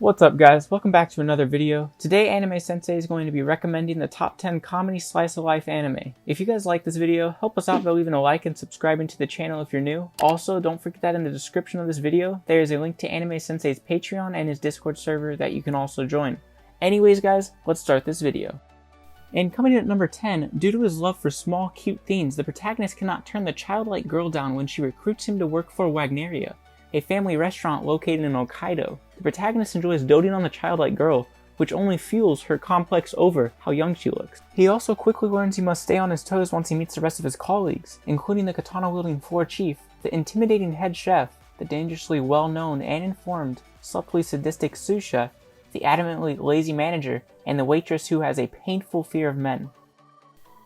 What's up guys, welcome back to another video. Today Anime Sensei is going to be recommending the top 10 comedy slice of life anime. If you guys like this video, help us out by leaving a like and subscribing to the channel if you're new. Also, don't forget that in the description of this video, there is a link to Anime Sensei's Patreon and his Discord server that you can also join. Anyways guys, let's start this video. And coming in at number 10, due to his love for small, cute things, the protagonist cannot turn the childlike girl down when she recruits him to work for Wagneria, a family restaurant located in Hokkaido. The protagonist enjoys doting on the childlike girl, which only fuels her complex over how young she looks. He also quickly learns he must stay on his toes once he meets the rest of his colleagues, including the katana-wielding floor chief, the intimidating head chef, the dangerously well-known and informed, subtly sadistic sous chef, the adamantly lazy manager, and the waitress who has a painful fear of men.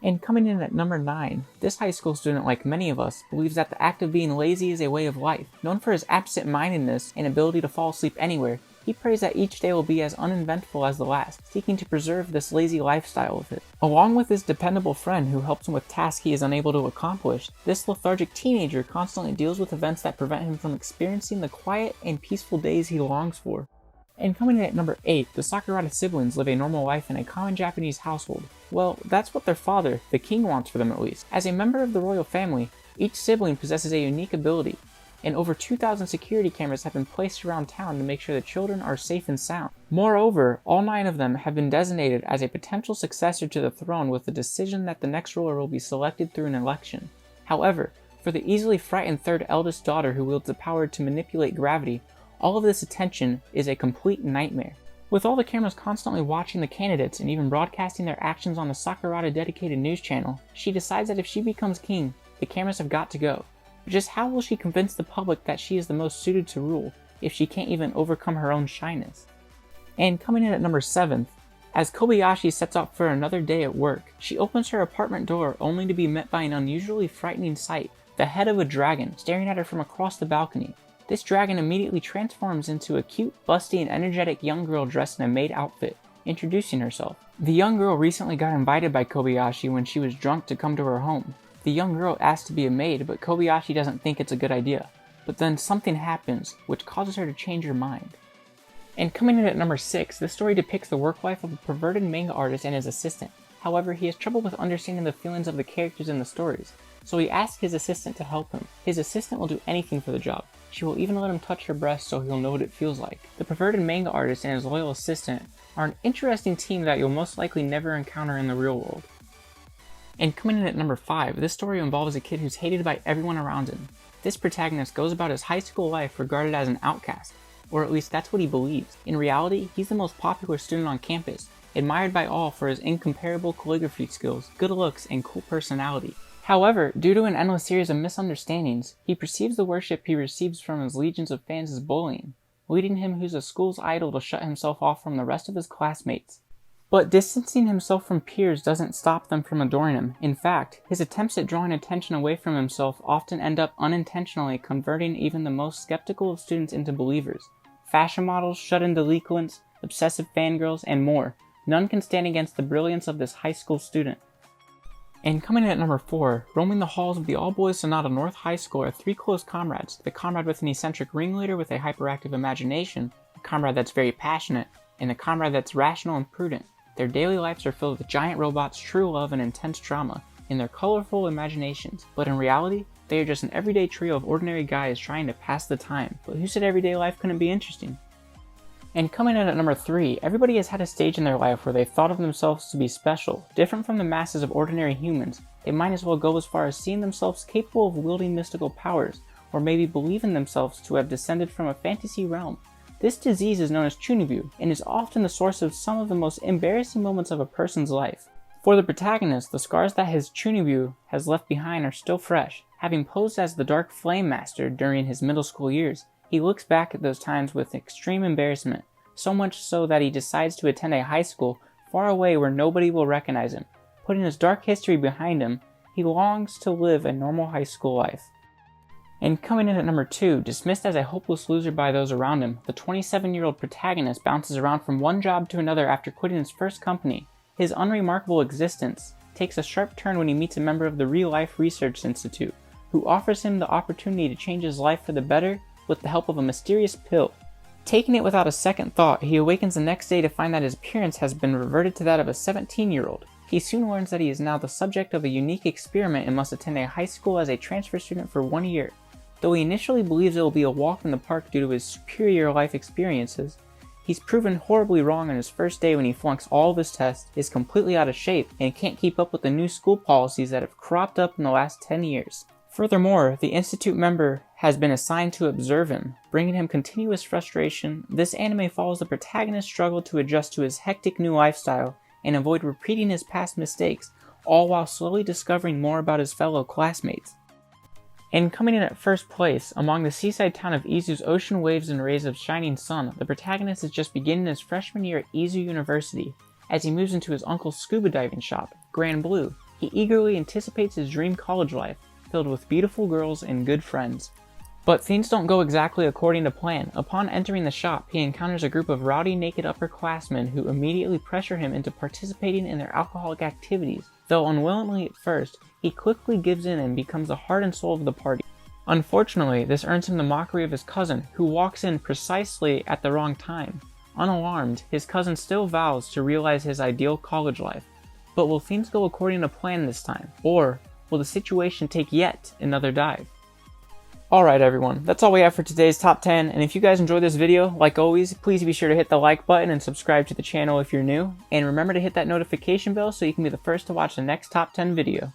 And coming in at number 9, this high school student, like many of us, believes that the act of being lazy is a way of life. Known for his absent-mindedness and ability to fall asleep anywhere, he prays that each day will be as uneventful as the last, seeking to preserve this lazy lifestyle of his. Along with his dependable friend who helps him with tasks he is unable to accomplish, this lethargic teenager constantly deals with events that prevent him from experiencing the quiet and peaceful days he longs for. And coming in at number 8, the Sakurada siblings live a normal life in a common Japanese household. Well, that's what their father, the king, wants for them at least. As a member of the royal family, each sibling possesses a unique ability, and over 2,000 security cameras have been placed around town to make sure the children are safe and sound. Moreover, all 9 of them have been designated as a potential successor to the throne with the decision that the next ruler will be selected through an election. However, for the easily frightened third eldest daughter who wields the power to manipulate gravity, all of this attention is a complete nightmare. With all the cameras constantly watching the candidates and even broadcasting their actions on the Sakurada dedicated news channel, she decides that if she becomes king, the cameras have got to go. But just how will she convince the public that she is the most suited to rule if she can't even overcome her own shyness? And coming in at number 7, as Kobayashi sets out for another day at work, she opens her apartment door only to be met by an unusually frightening sight, the head of a dragon staring at her from across the balcony. This dragon immediately transforms into a cute, busty, and energetic young girl dressed in a maid outfit, introducing herself. The young girl recently got invited by Kobayashi when she was drunk to come to her home. The young girl asks to be a maid, but Kobayashi doesn't think it's a good idea. But then something happens, which causes her to change her mind. And coming in at number 6, this story depicts the work life of a perverted manga artist and his assistant. However, he has trouble with understanding the feelings of the characters in the stories, so he asks his assistant to help him. His assistant will do anything for the job. She will even let him touch her breast so he'll know what it feels like. The perverted manga artist and his loyal assistant are an interesting team that you'll most likely never encounter in the real world. And coming in at number 5, this story involves a kid who's hated by everyone around him. This protagonist goes about his high school life regarded as an outcast, or at least that's what he believes. In reality, he's the most popular student on campus, admired by all for his incomparable calligraphy skills, good looks, and cool personality. However, due to an endless series of misunderstandings, he perceives the worship he receives from his legions of fans as bullying, leading him who's a school's idol to shut himself off from the rest of his classmates. But distancing himself from peers doesn't stop them from adoring him. In fact, his attempts at drawing attention away from himself often end up unintentionally converting even the most skeptical of students into believers. Fashion models, shut-in delinquents, obsessive fangirls, and more. None can stand against the brilliance of this high school student. And coming in at number 4, roaming the halls of the all-boys Sonata North High School are 3 close comrades, the comrade with an eccentric ringleader with a hyperactive imagination, a comrade that's very passionate, and a comrade that's rational and prudent. Their daily lives are filled with giant robots, true love, and intense drama in their colorful imaginations, but in reality, they are just an everyday trio of ordinary guys trying to pass the time. But who said everyday life couldn't be interesting? And coming in at number 3, everybody has had a stage in their life where they've thought of themselves to be special, different from the masses of ordinary humans. They might as well go as far as seeing themselves capable of wielding mystical powers, or maybe believe in themselves to have descended from a fantasy realm. This disease is known as chunibu, and is often the source of some of the most embarrassing moments of a person's life. For the protagonist, the scars that his chunibu has left behind are still fresh. Having posed as the Dark Flame Master during his middle school years, he looks back at those times with extreme embarrassment, so much so that he decides to attend a high school far away where nobody will recognize him. Putting his dark history behind him, he longs to live a normal high school life. And coming in at number 2, dismissed as a hopeless loser by those around him, the 27-year-old protagonist bounces around from one job to another after quitting his first company. His unremarkable existence takes a sharp turn when he meets a member of the Real Life Research Institute, who offers him the opportunity to change his life for the better with the help of a mysterious pill. Taking it without a second thought, he awakens the next day to find that his appearance has been reverted to that of a 17-year-old. He soon learns that he is now the subject of a unique experiment and must attend a high school as a transfer student for 1 year. Though he initially believes it will be a walk in the park due to his superior life experiences, he's proven horribly wrong on his first day when he flunks all of his tests, is completely out of shape, and can't keep up with the new school policies that have cropped up in the last 10 years. Furthermore, the Institute member has been assigned to observe him, bringing him continuous frustration. This anime follows the protagonist's struggle to adjust to his hectic new lifestyle and avoid repeating his past mistakes, all while slowly discovering more about his fellow classmates. And coming in at first place, among the seaside town of Izu's ocean waves and rays of shining sun, the protagonist is just beginning his freshman year at Izu University. As he moves into his uncle's scuba diving shop, Grand Blue, he eagerly anticipates his dream college life, filled with beautiful girls and good friends. But things don't go exactly according to plan. Upon entering the shop, he encounters a group of rowdy naked upperclassmen who immediately pressure him into participating in their alcoholic activities. Though unwillingly at first, he quickly gives in and becomes the heart and soul of the party. Unfortunately, this earns him the mockery of his cousin, who walks in precisely at the wrong time. Unalarmed, his cousin still vows to realize his ideal college life. But will things go according to plan this time? Or will the situation take yet another dive? Alright everyone, that's all we have for today's top 10, and if you guys enjoyed this video, like always, please be sure to hit the like button and subscribe to the channel if you're new, and remember to hit that notification bell so you can be the first to watch the next top 10 video.